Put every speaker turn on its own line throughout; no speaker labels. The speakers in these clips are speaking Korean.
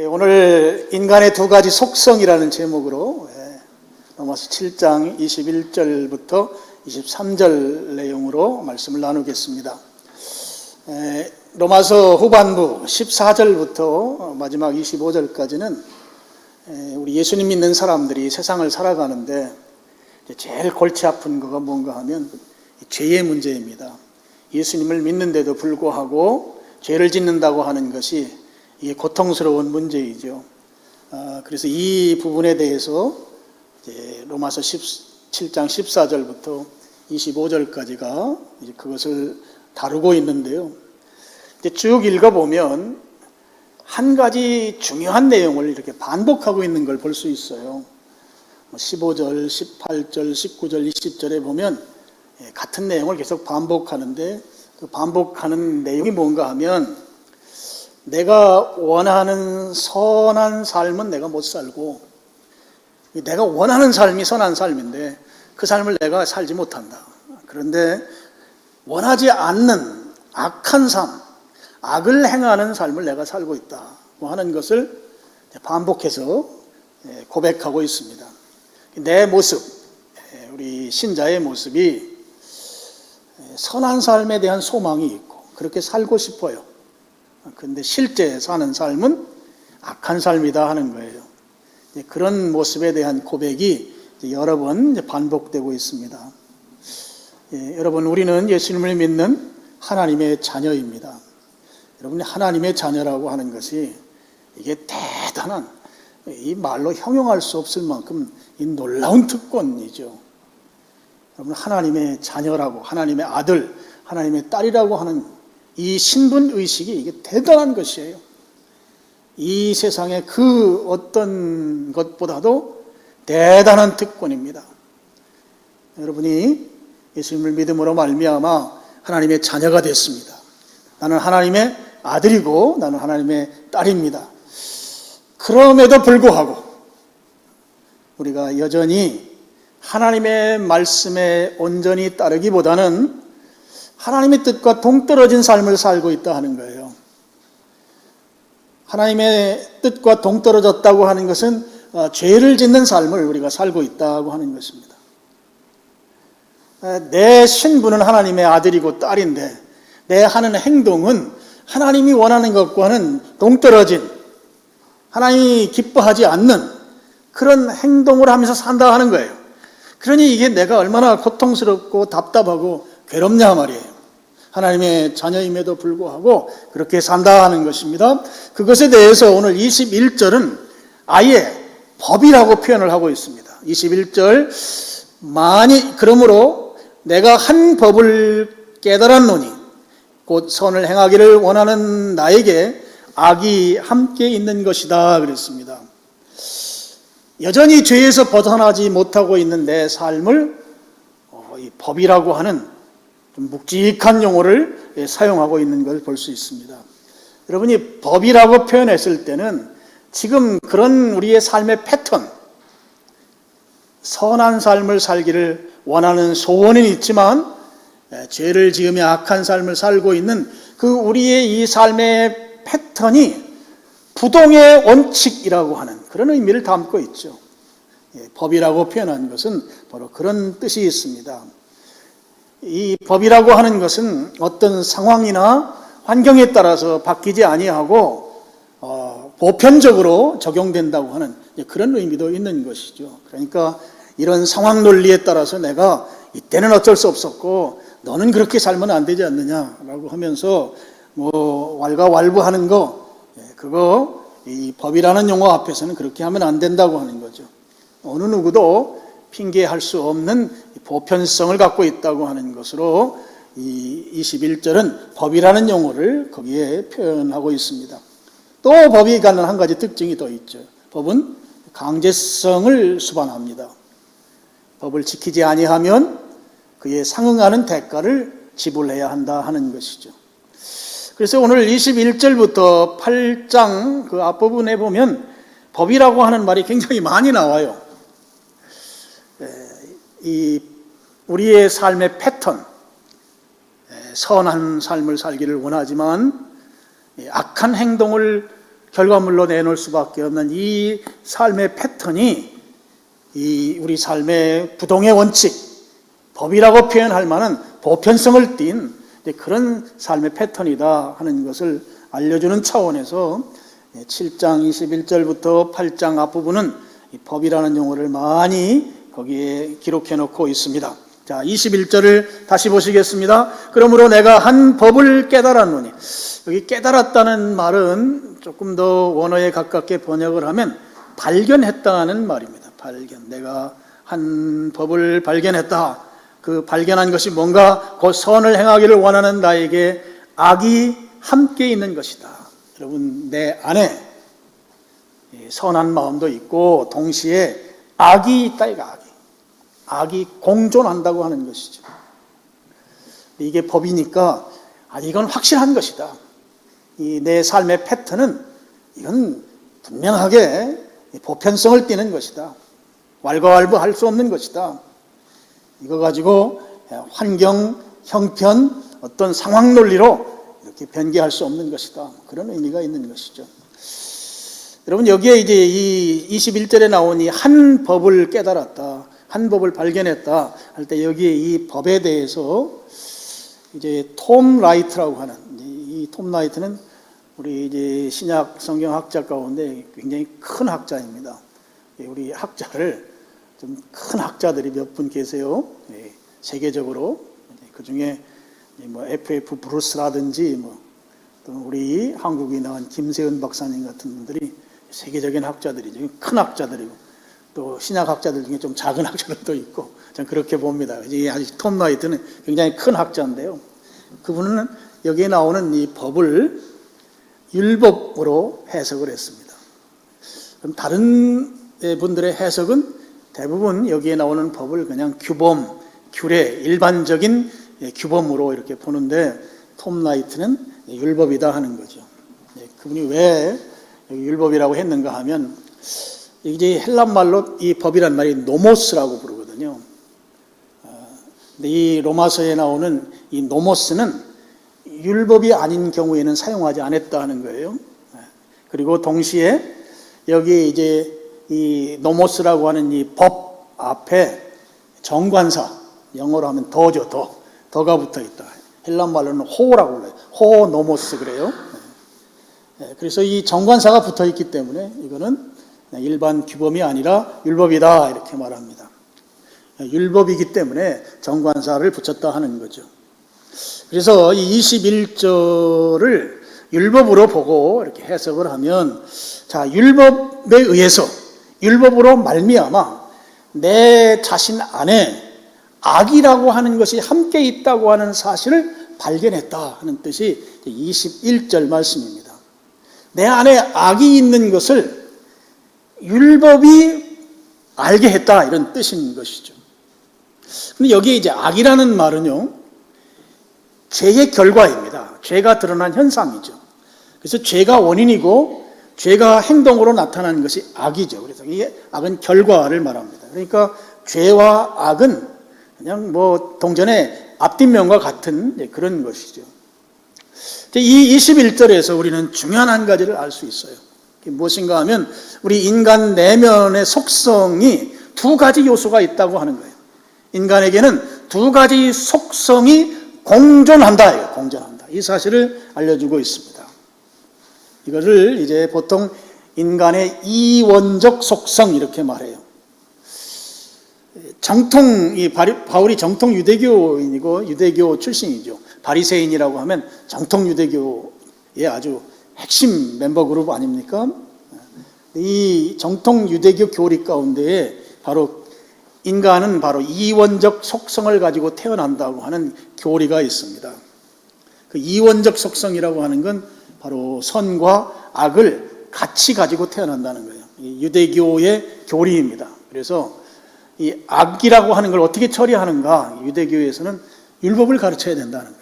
오늘 인간의 두 가지 속성이라는 제목으로 로마서 7장 21절부터 23절 내용으로 말씀을 나누겠습니다. 로마서 후반부 14절부터 마지막 25절까지는 우리 예수님 믿는 사람들이 세상을 살아가는데 제일 골치 아픈 거가 뭔가 하면 죄의 문제입니다. 예수님을 믿는데도 불구하고 죄를 짓는다고 하는 것이 이게 고통스러운 문제이죠. 그래서 이 부분에 대해서 이제 로마서 7장 14절부터 25절까지가 이제 그것을 다루고 있는데요. 이제 쭉 읽어보면 한 가지 중요한 내용을 이렇게 반복하고 있는 걸 볼 수 있어요. 15절, 18절, 19절, 20절에 보면 같은 내용을 계속 반복하는데 그 반복하는 내용이 뭔가 하면 내가 원하는 선한 삶은 내가 못 살고 내가 원하는 삶이 선한 삶인데 그 삶을 내가 살지 못한다. 그런데 원하지 않는 악한 삶, 악을 행하는 삶을 내가 살고 있다고 하는 것을 반복해서 고백하고 있습니다. 내 모습, 우리 신자의 모습이 선한 삶에 대한 소망이 있고 그렇게 살고 싶어요. 그런데 실제 사는 삶은 악한 삶이다 하는 거예요. 그런 모습에 대한 고백이 여러 번 반복되고 있습니다. 여러분, 우리는 예수님을 믿는 하나님의 자녀입니다. 여러분이 하나님의 자녀라고 하는 것이 이게 대단한, 이 말로 형용할 수 없을 만큼 이 놀라운 특권이죠. 여러분, 하나님의 자녀라고, 하나님의 아들, 하나님의 딸이라고 하는 이 신분의식이 이게 대단한 것이에요. 이 세상의 그 어떤 것보다도 대단한 특권입니다. 여러분이 예수님을 믿음으로 말미암아 하나님의 자녀가 됐습니다. 나는 하나님의 아들이고 나는 하나님의 딸입니다. 그럼에도 불구하고 우리가 여전히 하나님의 말씀에 온전히 따르기보다는 하나님의 뜻과 동떨어진 삶을 살고 있다 하는 거예요. 하나님의 뜻과 동떨어졌다고 하는 것은 죄를 짓는 삶을 우리가 살고 있다고 하는 것입니다. 내 신분은 하나님의 아들이고 딸인데 내 하는 행동은 하나님이 원하는 것과는 동떨어진, 하나님이 기뻐하지 않는 그런 행동을 하면서 산다 하는 거예요. 그러니 이게 내가 얼마나 고통스럽고 답답하고 괴롭냐 말이에요. 하나님의 자녀임에도 불구하고 그렇게 산다 하는 것입니다. 그것에 대해서 오늘 21절은 아예 법이라고 표현을 하고 있습니다. 21절, 그러므로 내가 한 법을 깨달았노니 곧 선을 행하기를 원하는 나에게 악이 함께 있는 것이다 그랬습니다. 여전히 죄에서 벗어나지 못하고 있는 내 삶을 이 법이라고 하는 좀 묵직한 용어를 사용하고 있는 걸 볼 수 있습니다. 여러분이 법이라고 표현했을 때는 지금 그런 우리의 삶의 패턴, 선한 삶을 살기를 원하는 소원은 있지만 죄를 지으며 악한 삶을 살고 있는 그 우리의 이 삶의 패턴이 부동의 원칙이라고 하는 그런 의미를 담고 있죠. 법이라고 표현한 것은 바로 그런 뜻이 있습니다. 이 법이라고 하는 것은 어떤 상황이나 환경에 따라서 바뀌지 아니하고 보편적으로 적용된다고 하는 그런 의미도 있는 것이죠. 그러니까 이런 상황 논리에 따라서 내가 이때는 어쩔 수 없었고 너는 그렇게 살면 안 되지 않느냐라고 하면서 왈가왈부하는 거, 그거 이 법이라는 용어 앞에서는 그렇게 하면 안 된다고 하는 거죠. 어느 누구도 핑계할 수 없는 보편성을 갖고 있다고 하는 것으로 이 21절은 법이라는 용어를 거기에 표현하고 있습니다. 또 법이 갖는 한 가지 특징이 더 있죠. 법은 강제성을 수반합니다. 법을 지키지 아니하면 그에 상응하는 대가를 지불해야 한다 하는 것이죠. 그래서 오늘 21절부터 8장 그 앞부분에 보면 법이라고 하는 말이 굉장히 많이 나와요. 이 우리의 삶의 패턴, 선한 삶을 살기를 원하지만 악한 행동을 결과물로 내놓을 수밖에 없는 이 삶의 패턴이 이 우리 삶의 부동의 원칙, 법이라고 표현할 만한 보편성을 띈 그런 삶의 패턴이다 하는 것을 알려주는 차원에서 7장 21절부터 8장 앞부분은 이 법이라는 용어를 많이 거기에 기록해 놓고 있습니다. 자, 21절을 다시 보시겠습니다. 그러므로 내가 한 법을 깨달았노니, 여기 깨달았다는 말은 조금 더 원어에 가깝게 번역을 하면 발견했다는 말입니다. 발견. 내가 한 법을 발견했다. 그 발견한 것이 뭔가 그 선을 행하기를 원하는 나에게 악이 함께 있는 것이다. 여러분, 내 안에 선한 마음도 있고 동시에 악이 있다. 이거 악이 공존한다고 하는 것이죠. 이게 법이니까 이건 확실한 것이다. 이 내 삶의 패턴은 이건 분명하게 보편성을 띠는 것이다. 왈가왈부할 수 없는 것이다. 이거 가지고 환경, 형편, 어떤 상황 논리로 이렇게 변개할 수 없는 것이다. 그런 의미가 있는 것이죠. 여러분, 여기에 이제 이 21절에 나온 이 한 법을 깨달았다, 한 법을 발견했다 할 때 여기에 이 법에 대해서 이제 톰 라이트라고 하는, 이 톰 라이트는 우리 이제 신약 성경 학자 가운데 굉장히 큰 학자입니다. 우리 학자를 좀 큰 학자들이 몇 분 계세요. 세계적으로. 그 중에 뭐 F.F. 브루스라든지 또 우리 한국에 나온 김세은 박사님 같은 분들이 세계적인 학자들이죠. 큰 학자들이고 또 신약 학자들 중에 좀 작은 학자들도 있고 저는 그렇게 봅니다. 아직 톰 라이트는 굉장히 큰 학자인데요. 그분은 여기에 나오는 이 법을 율법으로 해석을 했습니다. 그럼 다른 분들의 해석은 대부분 여기에 나오는 법을 그냥 규범, 규례, 일반적인 규범으로 이렇게 보는데 톰 라이트는 율법이다 하는 거죠. 그분이 왜 율법이라고 했는가 하면 이제 헬란 말로 이 법이란 말이 노모스라고 부르거든요. 근데 이 로마서에 나오는 이 노모스는 율법이 아닌 경우에는 사용하지 않았다 하는 거예요. 그리고 동시에 여기 이제 이 노모스라고 하는 이 법 앞에 정관사, 영어로 하면 더죠, 더가 붙어 있다. 헬란 말로는 호라고 불러요. 호 노모스 그래요. 그래서 이 정관사가 붙어 있기 때문에 이거는 일반 규범이 아니라 율법이다 이렇게 말합니다. 율법이기 때문에 정관사를 붙였다 하는 거죠. 그래서 이 21절을 율법으로 보고 이렇게 해석을 하면, 자, 율법에 의해서 율법으로 말미암아 내 자신 안에 악이라고 하는 것이 함께 있다고 하는 사실을 발견했다 하는 뜻이 21절 말씀입니다. 내 안에 악이 있는 것을 율법이 알게 했다 이런 뜻인 것이죠. 근데 여기에 이제 악이라는 말은요, 죄의 결과입니다. 죄가 드러난 현상이죠. 그래서 죄가 원인이고 죄가 행동으로 나타나는 것이 악이죠. 그래서 이게 악은 결과를 말합니다. 그러니까 죄와 악은 그냥 뭐 동전의 앞뒷면과 같은 그런 것이죠. 이 21절에서 우리는 중요한 한 가지를 알 수 있어요. 무엇인가 하면 우리 인간 내면의 속성이 두 가지 요소가 있다고 하는 거예요. 인간에게는 두 가지 속성이 공존한다. 공존한다. 이 사실을 알려주고 있습니다. 이거를 이제 보통 인간의 이원적 속성 이렇게 말해요. 바울이 정통 유대교인이고 유대교 출신이죠. 바리새인이라고 하면 정통 유대교의 아주 핵심 멤버 그룹 아닙니까? 이 정통 유대교 교리 가운데에 바로 인간은 바로 이원적 속성을 가지고 태어난다고 하는 교리가 있습니다. 그 이원적 속성이라고 하는 건 바로 선과 악을 같이 가지고 태어난다는 거예요. 유대교의 교리입니다. 그래서 이 악이라고 하는 걸 어떻게 처리하는가, 유대교에서는 율법을 가르쳐야 된다는 거예요.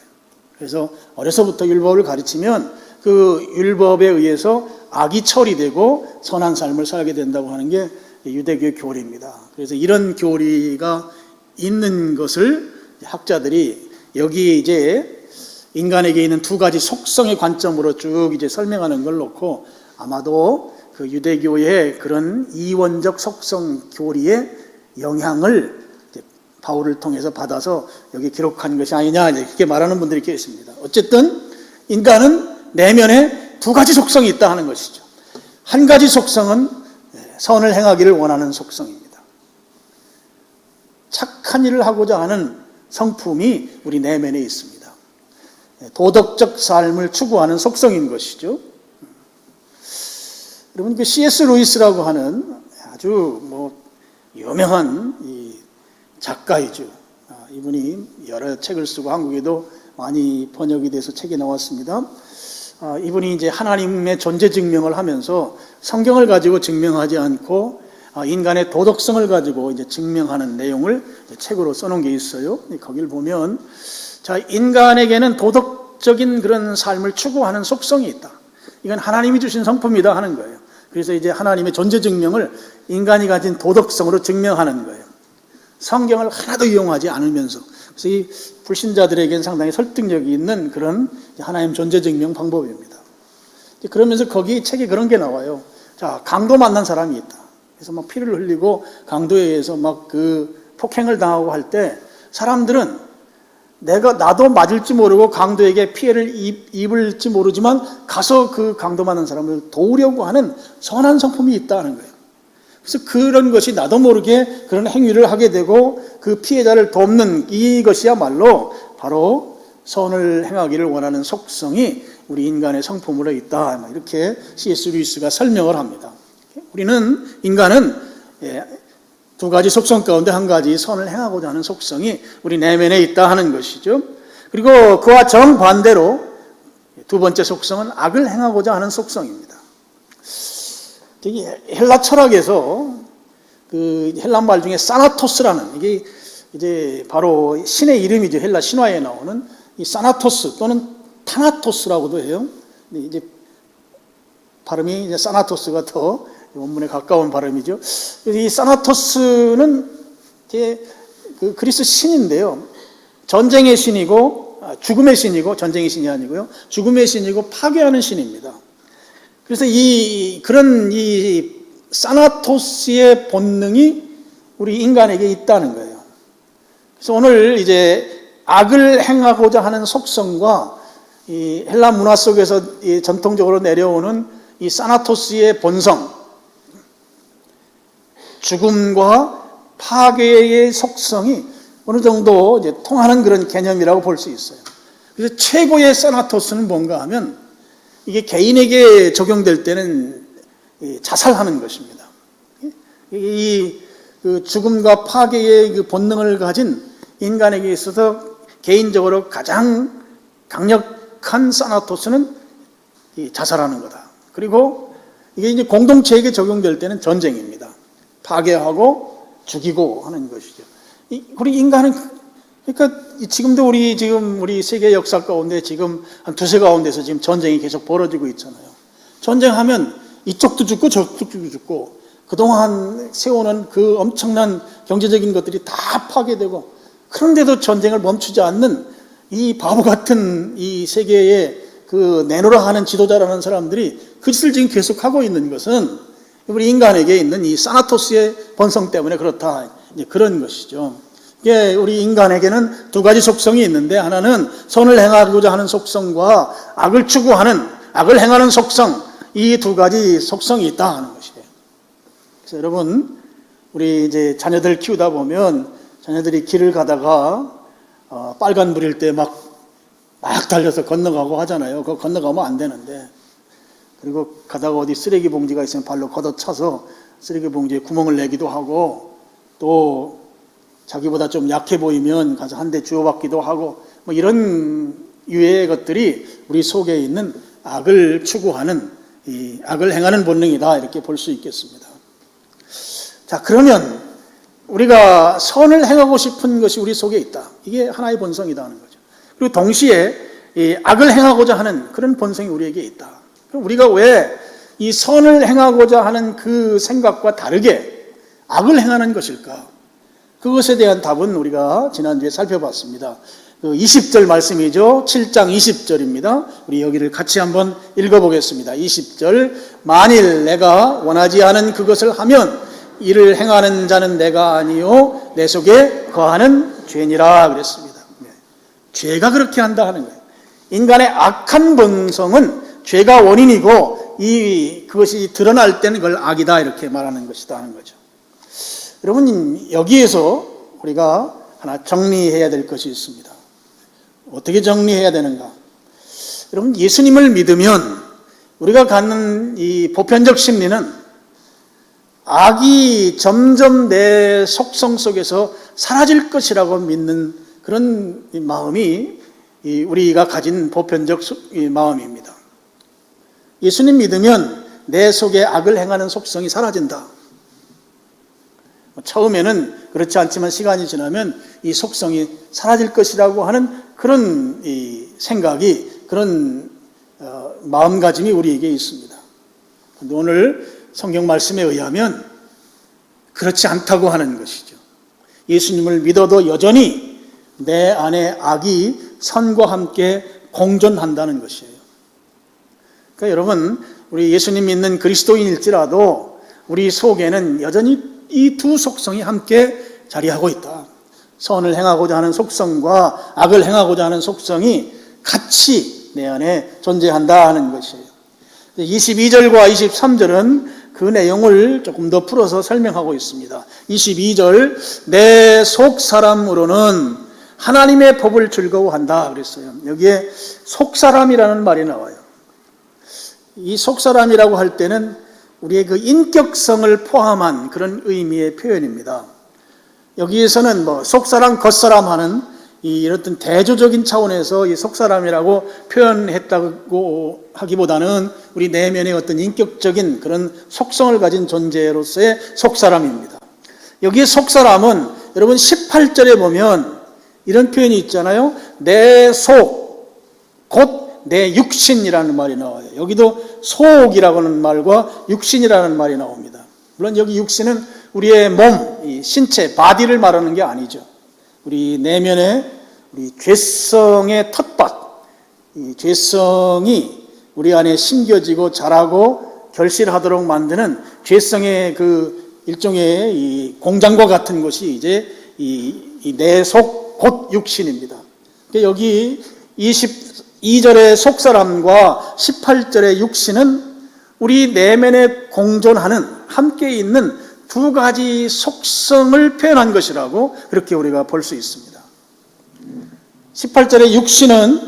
그래서 어려서부터 율법을 가르치면 그 율법에 의해서 악이 처리되고 선한 삶을 살게 된다고 하는 게 유대교의 교리입니다. 그래서 이런 교리가 있는 것을 학자들이 여기에 이제 인간에게 있는 두 가지 속성의 관점으로 쭉 이제 설명하는 걸 놓고 아마도 그 유대교의 그런 이원적 속성 교리의 영향을 바울을 통해서 받아서 여기 기록한 것이 아니냐 이렇게 말하는 분들이 계십니다. 어쨌든 인간은 내면에 두 가지 속성이 있다 하는 것이죠. 한 가지 속성은 선을 행하기를 원하는 속성입니다. 착한 일을 하고자 하는 성품이 우리 내면에 있습니다. 도덕적 삶을 추구하는 속성인 것이죠. 여러분, 그 C.S. 루이스라고 하는 아주 유명한 이 작가이죠. 이분이 여러 책을 쓰고 한국에도 많이 번역이 돼서 책이 나왔습니다. 이분이 이제 하나님의 존재 증명을 하면서 성경을 가지고 증명하지 않고 인간의 도덕성을 가지고 이제 증명하는 내용을 책으로 써놓은 게 있어요. 거기를 보면 자, 인간에게는 도덕적인 그런 삶을 추구하는 속성이 있다. 이건 하나님이 주신 성품이다 하는 거예요. 그래서 이제 하나님의 존재 증명을 인간이 가진 도덕성으로 증명하는 거예요. 성경을 하나도 이용하지 않으면서. 그래서 이 불신자들에게는 상당히 설득력이 있는 그런 하나님 존재 증명 방법입니다. 그러면서 거기 책에 그런 게 나와요. 자, 강도 만난 사람이 있다. 그래서 막 피를 흘리고 강도에 의해서 막 그 폭행을 당하고 할 때 사람들은 나도 맞을지 모르고 강도에게 피해를 입을지 모르지만 가서 그 강도 만난 사람을 도우려고 하는 선한 성품이 있다는 거예요. 그래서 그런 것이 나도 모르게 그런 행위를 하게 되고 그 피해자를 돕는 이것이야말로 바로 선을 행하기를 원하는 속성이 우리 인간의 성품으로 있다. 이렇게 C.S. 루이스가 설명을 합니다. 인간은 두 가지 속성 가운데 한 가지 선을 행하고자 하는 속성이 우리 내면에 있다 하는 것이죠. 그리고 그와 정반대로 두 번째 속성은 악을 행하고자 하는 속성입니다. 헬라 철학에서 그 헬라 말 중에 사나토스라는 이게 이제 바로 신의 이름이죠. 헬라 신화에 나오는 이 사나토스 또는 타나토스라고도 해요. 이제 발음이 이제 사나토스가 더 원문에 가까운 발음이죠. 이 사나토스는 이제 그 그리스 신인데요. 전쟁의 신이고 죽음의 신이고 전쟁의 신이 아니고요. 죽음의 신이고 파괴하는 신입니다. 그래서 그런 사나토스의 본능이 우리 인간에게 있다는 거예요. 그래서 오늘 이제 악을 행하고자 하는 속성과 이 헬라 문화 속에서 전통적으로 내려오는 이 사나토스의 본성, 죽음과 파괴의 속성이 어느 정도 이제 통하는 그런 개념이라고 볼 수 있어요. 그래서 최고의 사나토스는 뭔가 하면 이게 개인에게 적용될 때는 자살하는 것입니다. 그 죽음과 파괴의 그 본능을 가진 인간에게 있어서 개인적으로 가장 강력한 사나토스는 자살하는 거다. 그리고 이게 이제 공동체에게 적용될 때는 전쟁입니다. 파괴하고 죽이고 하는 것이죠. 우리 인간은 그러니까 지금도 우리 세계 역사 가운데 지금 한 두세 가운데서 지금 전쟁이 계속 벌어지고 있잖아요. 전쟁하면 이쪽도 죽고 저쪽도 죽고 그동안 세워놓은 그 엄청난 경제적인 것들이 다 파괴되고 그런데도 전쟁을 멈추지 않는 이 바보 같은 이 세계에 그 내노라 하는 지도자라는 사람들이 그 짓을 지금 계속하고 있는 것은 우리 인간에게 있는 이 사나토스의 본성 때문에 그렇다. 이제 그런 것이죠. 이게 우리 인간에게는 두 가지 속성이 있는데 하나는 선을 행하고자 하는 속성과 악을 추구하는, 악을 행하는 속성, 이 두 가지 속성이 있다 하는 것이에요. 그래서 여러분, 우리 이제 자녀들 키우다 보면 자녀들이 길을 가다가 빨간불일 때 막 달려서 건너가고 하잖아요. 그거 건너가면 안 되는데. 그리고 가다가 어디 쓰레기 봉지가 있으면 발로 걷어차서 쓰레기 봉지에 구멍을 내기도 하고 또 자기보다 좀 약해 보이면 가서 한 대 주워받기도 하고 뭐 이런 유해의 것들이 우리 속에 있는 악을 추구하는 이 악을 행하는 본능이다 이렇게 볼 수 있겠습니다. 자, 그러면 우리가 선을 행하고 싶은 것이 우리 속에 있다. 이게 하나의 본성이다 하는 거죠. 그리고 동시에 이 악을 행하고자 하는 그런 본성이 우리에게 있다. 그럼 우리가 왜 이 선을 행하고자 하는 그 생각과 다르게 악을 행하는 것일까? 그것에 대한 답은 우리가 지난주에 살펴봤습니다. 그 20절 말씀이죠. 7장 20절입니다. 우리 여기를 같이 한번 읽어보겠습니다. 20절. 만일 내가 원하지 않은 그것을 하면 이를 행하는 자는 내가 아니요 내 속에 거하는 죄니라 그랬습니다. 죄가 그렇게 한다 하는 거예요. 인간의 악한 본성은 죄가 원인이고 그것이 드러날 때는 그걸 악이다 이렇게 말하는 것이다 하는 거죠. 여러분, 여기에서 우리가 하나 정리해야 될 것이 있습니다. 어떻게 정리해야 되는가? 여러분, 예수님을 믿으면 우리가 갖는 이 보편적 심리는 악이 점점 내 속성 속에서 사라질 것이라고 믿는 그런 마음이 우리가 가진 보편적 마음입니다. 예수님 믿으면 내 속에 악을 행하는 속성이 사라진다. 처음에는 그렇지 않지만 시간이 지나면 이 속성이 사라질 것이라고 하는 그런 생각이, 그런 마음가짐이 우리에게 있습니다. 그런데 오늘 성경 말씀에 의하면 그렇지 않다고 하는 것이죠. 예수님을 믿어도 여전히 내 안에 악이 선과 함께 공존한다는 것이에요. 그러니까 여러분, 우리 예수님 믿는 그리스도인일지라도 우리 속에는 여전히 이 두 속성이 함께 자리하고 있다. 선을 행하고자 하는 속성과 악을 행하고자 하는 속성이 같이 내 안에 존재한다 하는 것이에요. 22절과 23절은 그 내용을 조금 더 풀어서 설명하고 있습니다. 22절, 내 속 사람으로는 하나님의 법을 즐거워한다 그랬어요. 여기에 속 사람이라는 말이 나와요. 이 속 사람이라고 할 때는 우리의 그 인격성을 포함한 그런 의미의 표현입니다. 여기에서는 속사람, 겉사람 하는 이런 대조적인 차원에서 이 속사람이라고 표현했다고 하기보다는 우리 내면의 어떤 인격적인 그런 속성을 가진 존재로서의 속사람입니다. 여기에 속사람은 여러분 18절에 보면 이런 표현이 있잖아요. 내 속, 곧 내 육신이라는 말이 나와요. 여기도 속이라고 하는 말과 육신이라는 말이 나옵니다. 물론 여기 육신은 우리의 몸, 이 신체, 바디를 말하는 게 아니죠. 우리 내면의 우리 죄성의 텃밭, 이 죄성이 우리 안에 심겨지고 자라고 결실하도록 만드는 죄성의 그 일종의 이 공장과 같은 것이 이제 이 내 속, 곧 육신입니다. 여기 22절의 속사람과 18절의 육신은 우리 내면에 공존하는, 함께 있는 두 가지 속성을 표현한 것이라고 그렇게 우리가 볼 수 있습니다. 18절의 육신은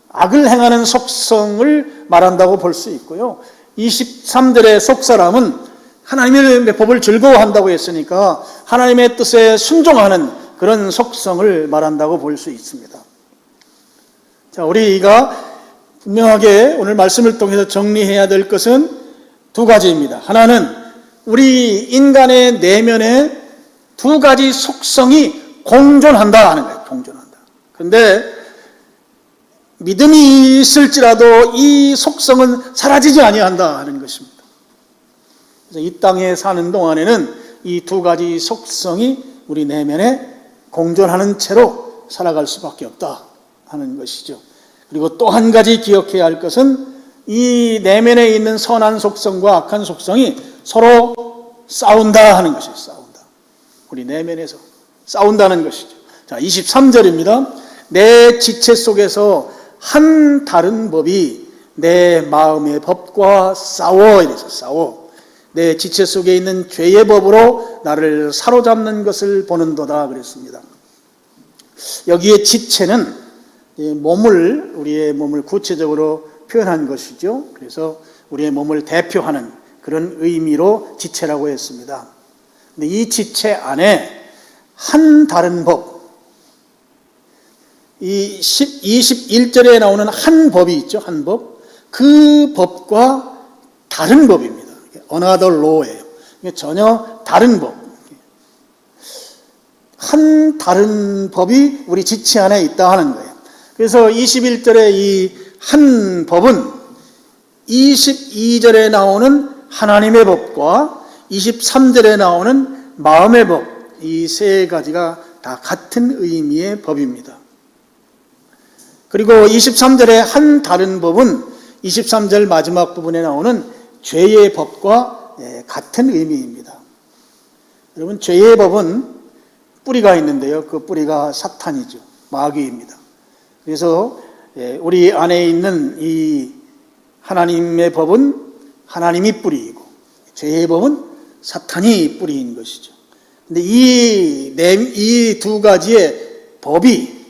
악을 행하는 속성을 말한다고 볼 수 있고요. 23절의 속사람은 하나님의 법을 즐거워한다고 했으니까 하나님의 뜻에 순종하는 그런 속성을 말한다고 볼 수 있습니다. 자, 우리가 분명하게 오늘 말씀을 통해서 정리해야 될 것은 두 가지입니다. 하나는 우리 인간의 내면에 두 가지 속성이 공존한다 하는 거예요. 공존한다. 그런데 믿음이 있을지라도 이 속성은 사라지지 아니한다 하는 것입니다. 그래서 이 땅에 사는 동안에는 이 두 가지 속성이 우리 내면에 공존하는 채로 살아갈 수밖에 없다 하는 것이죠. 그리고 또 한 가지 기억해야 할 것은 이 내면에 있는 선한 속성과 악한 속성이 서로 싸운다 하는 것이에요. 싸운다. 우리 내면에서 싸운다는 것이죠. 자, 23절입니다. 내 지체 속에서 한 다른 법이 내 마음의 법과 싸워. 이래서 싸워. 내 지체 속에 있는 죄의 법으로 나를 사로잡는 것을 보는도다 그랬습니다. 여기에 지체는 우리의 몸을 구체적으로 표현한 것이죠. 그래서 우리의 몸을 대표하는 그런 의미로 지체라고 했습니다. 근데 이 지체 안에 한 다른 법, 이 21절에 나오는 한 법이 있죠. 한 법. 그 법과 다른 법입니다. Another law예요. 전혀 다른 법. 한 다른 법이 우리 지체 안에 있다 하는 거예요. 그래서 21절의 이 한 법은 22절에 나오는 하나님의 법과 23절에 나오는 마음의 법, 이 세 가지가 다 같은 의미의 법입니다. 그리고 23절의 한 다른 법은 23절 마지막 부분에 나오는 죄의 법과 같은 의미입니다. 여러분, 죄의 법은 뿌리가 있는데요. 그 뿌리가 사탄이죠. 마귀입니다. 그래서 우리 안에 있는 이 하나님의 법은 하나님이 뿌리이고 죄의 법은 사탄이 뿌리인 것이죠. 근데 이 두 가지의 법이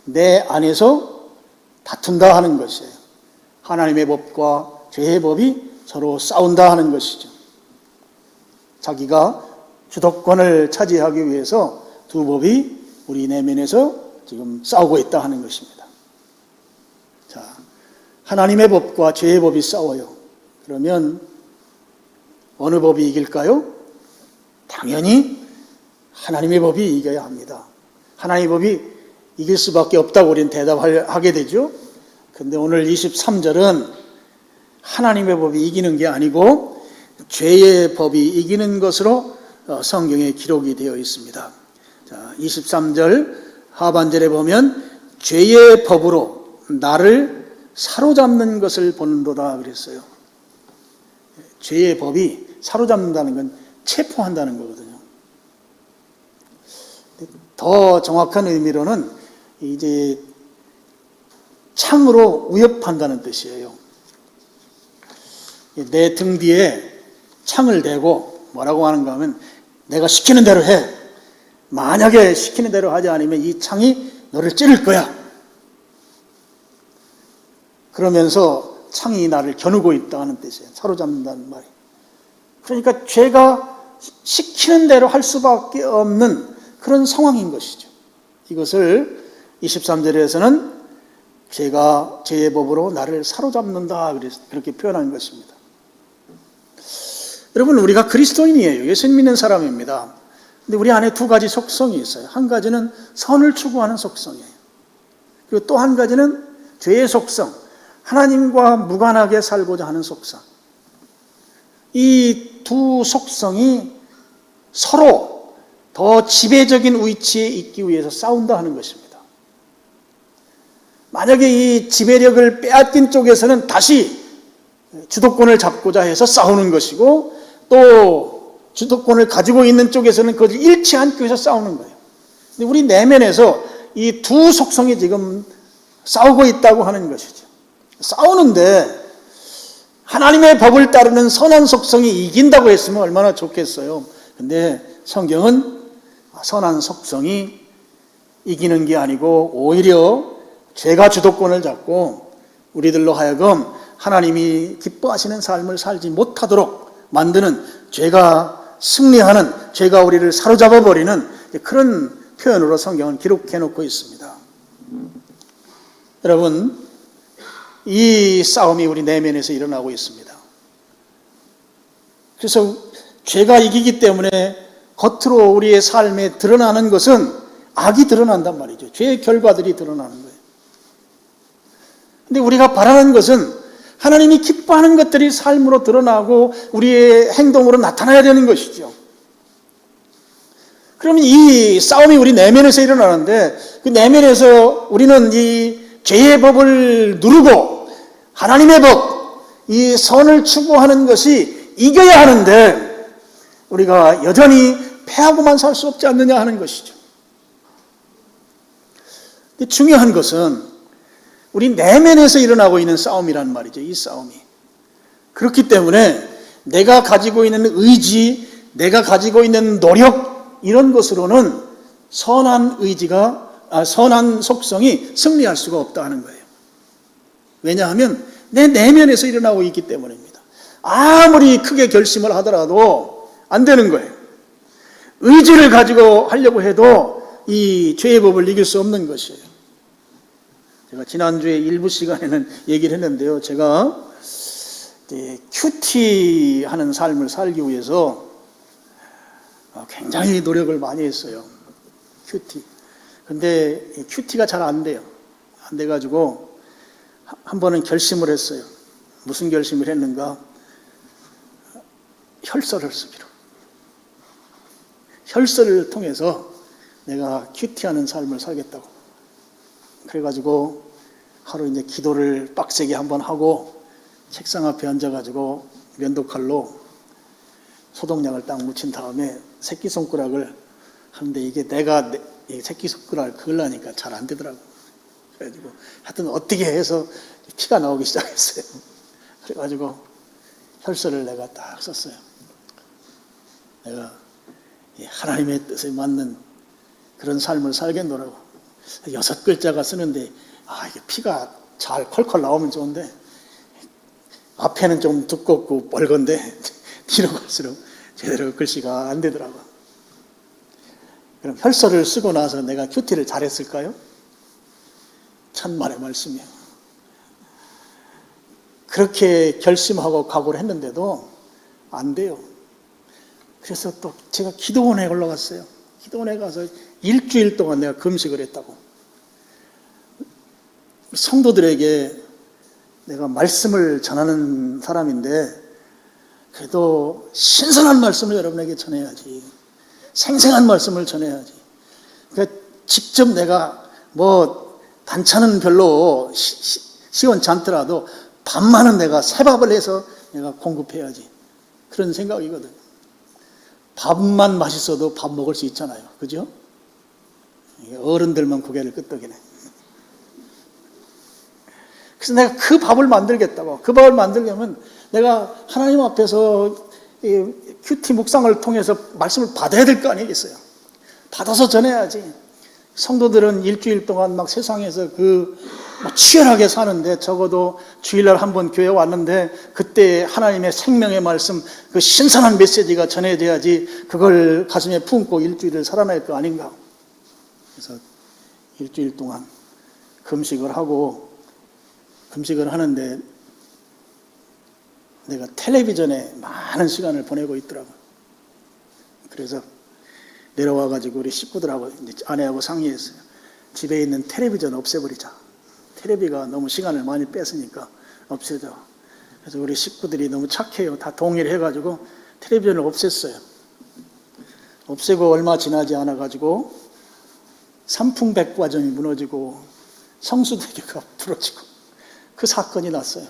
내 안에서 다툰다 하는 것이에요. 하나님의 법과 죄의 법이 서로 싸운다 하는 것이죠. 자기가 주도권을 차지하기 위해서 두 법이 우리 내면에서 지금 싸우고 있다 하는 것입니다. 자, 하나님의 법과 죄의 법이 싸워요. 그러면 어느 법이 이길까요? 당연히 하나님의 법이 이겨야 합니다. 하나님의 법이 이길 수밖에 없다고 우리는 대답하게 되죠. 근데 오늘 23절은 하나님의 법이 이기는 게 아니고 죄의 법이 이기는 것으로 성경에 기록이 되어 있습니다. 자, 23절 하반절에 보면 죄의 법으로 나를 사로잡는 것을 보는도다 그랬어요. 죄의 법이 사로잡는다는 건 체포한다는 거거든요. 더 정확한 의미로는 이제 창으로 위협한다는 뜻이에요. 내 등 뒤에 창을 대고 뭐라고 하는가 하면 내가 시키는 대로 해. 만약에 시키는 대로 하지 않으면 이 창이 너를 찌를 거야. 그러면서 창이 나를 겨누고 있다는 뜻이에요. 사로잡는다는 말이. 그러니까 죄가 시키는 대로 할 수밖에 없는 그런 상황인 것이죠. 이것을 23절에서는 죄가 죄의 법으로 나를 사로잡는다 그렇게 표현한 것입니다. 여러분, 우리가 그리스도인이에요. 예수님 믿는 사람입니다. 근데 우리 안에 두 가지 속성이 있어요. 한 가지는 선을 추구하는 속성이에요. 그리고 또 한 가지는 죄의 속성, 하나님과 무관하게 살고자 하는 속성. 이 두 속성이 서로 더 지배적인 위치에 있기 위해서 싸운다 하는 것입니다. 만약에 이 지배력을 빼앗긴 쪽에서는 다시 주도권을 잡고자 해서 싸우는 것이고, 또 주도권을 가지고 있는 쪽에서는 그것을 잃지 않기 위해서 싸우는 거예요. 근데 우리 내면에서 이 두 속성이 지금 싸우고 있다고 하는 것이죠. 싸우는데 하나님의 법을 따르는 선한 속성이 이긴다고 했으면 얼마나 좋겠어요. 근데 성경은 선한 속성이 이기는 게 아니고 오히려 죄가 주도권을 잡고 우리들로 하여금 하나님이 기뻐하시는 삶을 살지 못하도록 만드는, 죄가 승리하는, 죄가 우리를 사로잡아 버리는 그런 표현으로 성경은 기록해 놓고 있습니다. 여러분, 이 싸움이 우리 내면에서 일어나고 있습니다. 그래서 죄가 이기기 때문에 겉으로 우리의 삶에 드러나는 것은 악이 드러난단 말이죠. 죄의 결과들이 드러나는 거예요. 근데 우리가 바라는 것은 하나님이 기뻐하는 것들이 삶으로 드러나고 우리의 행동으로 나타나야 되는 것이죠. 그러면 이 싸움이 우리 내면에서 일어나는데, 그 내면에서 우리는 이 죄의 법을 누르고 하나님의 법, 이 선을 추구하는 것이 이겨야 하는데 우리가 여전히 패하고만 살 수 없지 않느냐 하는 것이죠. 근데 중요한 것은 우리 내면에서 일어나고 있는 싸움이란 말이죠. 이 싸움이. 그렇기 때문에 내가 가지고 있는 의지, 내가 가지고 있는 노력, 이런 것으로는 선한 속성이 승리할 수가 없다 하는 거예요. 왜냐하면 내 내면에서 일어나고 있기 때문입니다. 아무리 크게 결심을 하더라도 안 되는 거예요. 의지를 가지고 하려고 해도 이 죄의 법을 이길 수 없는 것이에요. 제가 지난주에 일부 시간에는 얘기를 했는데요. 제가 큐티 하는 삶을 살기 위해서 굉장히 노력을 많이 했어요. 큐티. 근데 큐티가 잘 안 돼요. 안 돼가지고 한 번은 결심을 했어요. 무슨 결심을 했는가? 혈서를 쓰기로. 혈서를 통해서 내가 큐티하는 삶을 살겠다고. 그래가지고 하루 이제 기도를 빡세게 한번 하고 책상 앞에 앉아가지고 면도칼로 소독약을 딱 묻힌 다음에 새끼손가락을 하는데 이게 내가 이 새끼손가락을 그으려니까 잘 안 되더라고. 그래가지고 하여튼 어떻게 해서 피가 나오기 시작했어요. 그래가지고 혈서를 내가 딱 썼어요. 내가 하나님의 뜻에 맞는 그런 삶을 살겠노라고. 6글자가 쓰는데 이게 피가 잘 컬컬 나오면 좋은데 앞에는 좀 두껍고 뻘건데 뒤로 갈수록 제대로 글씨가 안 되더라고. 그럼 혈서를 쓰고 나서 내가 큐티를 잘했을까요? 천만의 말씀이에요. 그렇게 결심하고 각오를 했는데도 안 돼요. 그래서 또 제가 기도원에 올라갔어요. 기도원에 가서 일주일 동안 내가 금식을 했다고. 성도들에게 내가 말씀을 전하는 사람인데 그래도 신선한 말씀을 여러분에게 전해야지. 생생한 말씀을 전해야지. 그러니까 직접 내가 반찬은 별로 시원치 않더라도 밥만은 내가 새밥을 해서 내가 공급해야지. 그런 생각이거든. 밥만 맛있어도 밥 먹을 수 있잖아요. 그죠? 어른들만 고개를 끄덕이네. 그래서 내가 그 밥을 만들겠다고. 그 밥을 만들려면 내가 하나님 앞에서 큐티 묵상을 통해서 말씀을 받아야 될 거 아니겠어요? 받아서 전해야지. 성도들은 일주일 동안 막 세상에서 치열하게 사는데 적어도 주일날 한번 교회 왔는데 그때 하나님의 생명의 말씀, 그 신선한 메시지가 전해져야지 그걸 가슴에 품고 일주일을 살아날 거 아닌가. 그래서 일주일 동안 금식을 하는데 내가 텔레비전에 많은 시간을 보내고 있더라고. 그래서 내려와가지고 우리 식구들하고 아내하고 상의했어요. 집에 있는 텔레비전 없애버리자. 텔레비가 너무 시간을 많이 뺏으니까 없애자. 그래서 우리 식구들이 너무 착해요. 다 동의를 해가지고 텔레비전을 없앴어요. 없애고 얼마 지나지 않아가지고 삼풍백과점이 무너지고 성수대교가 부러지고 그 사건이 났어요.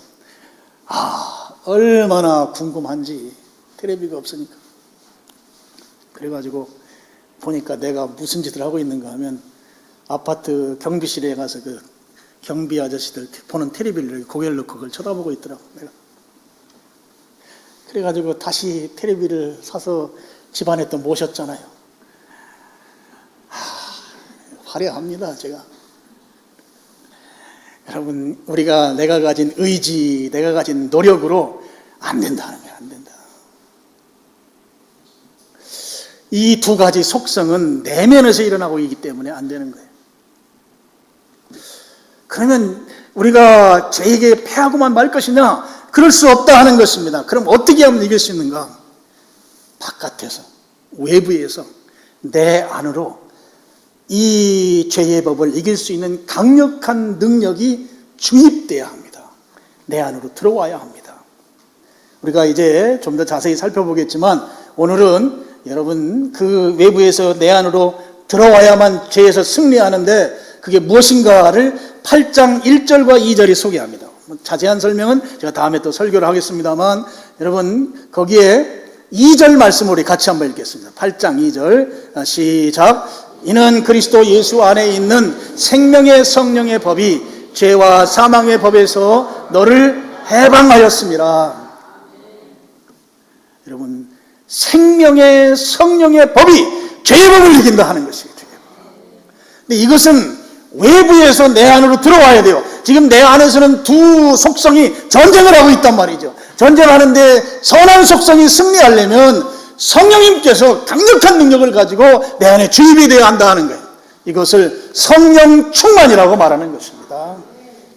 얼마나 궁금한지 텔레비가 없으니까. 그래가지고 보니까 내가 무슨 짓을 하고 있는가 하면 아파트 경비실에 가서 그 경비 아저씨들 보는 텔레비를 고개를 넣고 그걸 쳐다보고 있더라고. 내가. 그래가지고 다시 텔레비를 사서 집안에 또 모셨잖아요. 화려합니다, 제가. 여러분, 내가 가진 의지, 내가 가진 노력으로 안 된다는 거예요. 안 된다. 이 두 가지 속성은 내면에서 일어나고 있기 때문에 안 되는 거예요. 그러면 우리가 죄에게 패하고만 말 것이냐? 그럴 수 없다 하는 것입니다. 그럼 어떻게 하면 이길 수 있는가? 바깥에서, 외부에서, 내 안으로 이 죄의 법을 이길 수 있는 강력한 능력이 주입돼야 합니다. 내 안으로 들어와야 합니다. 우리가 이제 좀 더 자세히 살펴보겠지만 오늘은 여러분 그 외부에서 내 안으로 들어와야만 죄에서 승리하는데 그게 무엇인가를 8장 1절과 2절이 소개합니다. 자세한 설명은 제가 다음에 또 설교를 하겠습니다만 여러분 거기에 2절 말씀을 우리 같이 한번 읽겠습니다. 8장 2절 시작. 이는 그리스도 예수 안에 있는 생명의 성령의 법이 죄와 사망의 법에서 너를 해방하였습니다. 여러분 생명의 성령의 법이 죄의 법을 이긴다 하는 것이에요. 근데 이것은 외부에서 내 안으로 들어와야 돼요. 지금 내 안에서는 두 속성이 전쟁을 하고 있단 말이죠. 전쟁하는데 선한 속성이 승리하려면 성령님께서 강력한 능력을 가지고 내 안에 주입이 되어야 한다 하는 거예요. 이것을 성령 충만이라고 말하는 것입니다.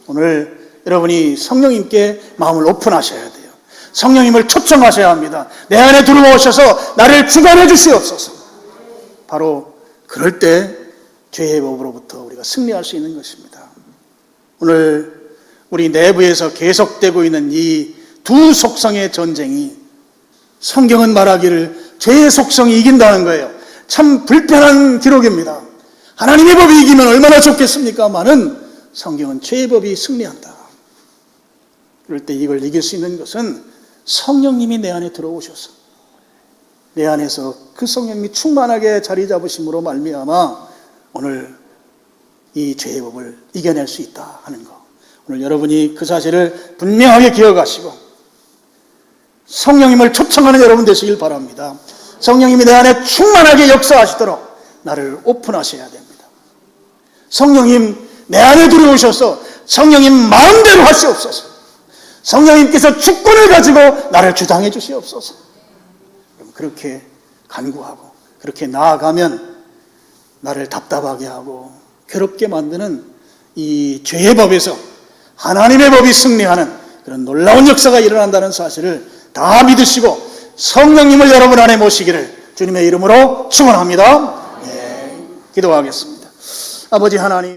오늘 여러분이 성령님께 마음을 오픈하셔야 돼요. 성령님을 초청하셔야 합니다. 내 안에 들어오셔서 나를 주관해 주시옵소서. 바로 그럴 때 죄의 법으로부터 우리가 승리할 수 있는 것입니다. 오늘 우리 내부에서 계속되고 있는 이 두 속성의 전쟁이 성경은 말하기를 죄의 속성이 이긴다는 거예요. 참 불편한 기록입니다. 하나님의 법이 이기면 얼마나 좋겠습니까마는 성경은 죄의 법이 승리한다. 그럴 때 이걸 이길 수 있는 것은 성령님이 내 안에 들어오셔서 내 안에서 그 성령님이 충만하게 자리 잡으심으로 말미암아 오늘 이 죄의 법을 이겨낼 수 있다 하는 것. 오늘 여러분이 그 사실을 분명하게 기억하시고 성령님을 초청하는 여러분 되시길 바랍니다. 성령님이 내 안에 충만하게 역사하시도록 나를 오픈하셔야 됩니다. 성령님 내 안에 들어오셔서 성령님 마음대로 하시옵소서. 성령님께서 주권을 가지고 나를 주장해 주시옵소서. 그렇게 간구하고 그렇게 나아가면 나를 답답하게 하고 괴롭게 만드는 이 죄의 법에서 하나님의 법이 승리하는 그런 놀라운 역사가 일어난다는 사실을 다 믿으시고 성령님을 여러분 안에 모시기를 주님의 이름으로 축원합니다. 기도하겠습니다. 아버지 하나님,